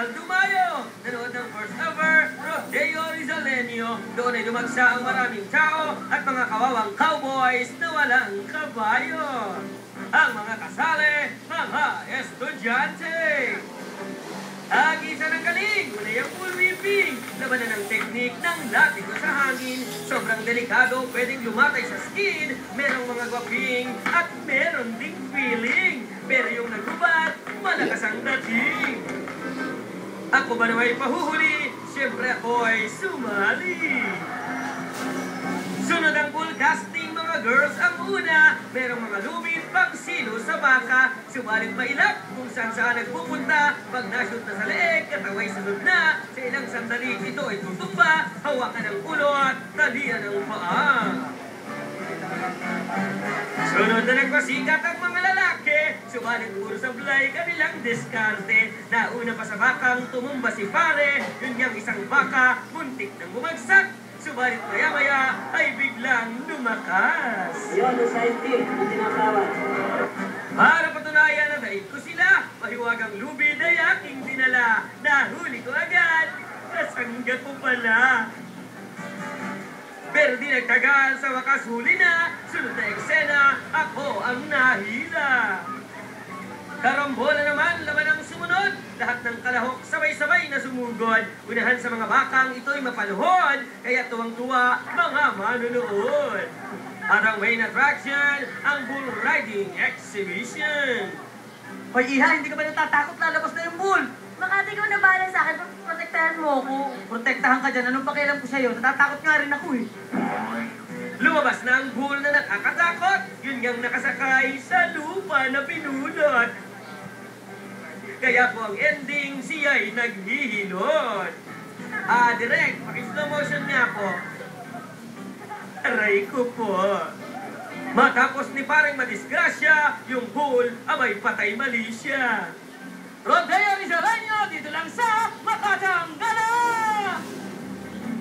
Rizal dumayo. Nanood ng first ever Rodeo Rizaleño. Doon ay dumagsa ang maraming tao at mga kawawang cowboys na walang kabayo. Ang mga kasali, mga estudyante. Agisa ng galing, muli ang bull whipping. Labanan ng teknik ng latigo sa hangin. Sobrang delikado, pwedeng lumatay sa skin. Merong mga gwaping at meron ding feeling. Pero yung nagubat, malakas ang dating. Ako ba nawa'y pahuhuli? Siyempre ako ay sumali. Sunod ang bull casting, mga girls ang una. Merong mga lumit pang sino sa baka. Subalit mailap kung saan nagpupunta. Pag nashoot na sa leeg, kataway sunod na. Sa ilang sandali, ito ay tutumba. Hawakan ang ulo at talian ang paa. Sunod na nagpasikat ang mga lalaki. Subalit puro sablay kanilang diskarte. Nauna pa sa bakang tumumba si pare. Yun niyang isang baka, muntik nang bumagsak. Subalit maya-maya ay biglang lumakas. Yun, ang scientific, ang tinatawag. Para patunayan na daig ko sila, mahiwagang lubid ay aking dinala. Nahuli ko agad, nasangga ko pala. Pero di nagtagal, sa wakas huli na. Sunod na eksena, ako ang nahila. Karambola naman, laban ang sumunod. Lahat ng kalahok sabay-sabay na sumugod. Unahan sa mga bakang ito'y mapaluhod, kaya tuwang-tuwa mga manunood. At ang main attraction, ang bull riding exhibition. Hoy, Iha, hindi ka ba natatakot lalabas na yung bull? Makati ikaw na bahala sa akin, protektahan mo ako. Protektahan ka dyan, anong pakialam ko sa'yo? Natatakot nga rin ako eh. Lumabas na ang bull na nakakatakot. Yun ngang nakasakay sa lupa na pinulot. Kaya po ang ending, siya'y naghihilot. Direk, paki-slow motion niya po. Aray ko po. Matapos ni parang madisgrasya, yung bull abay patay mali siya. Rodeo Rizaleño, dito lang sa Makatang Galang!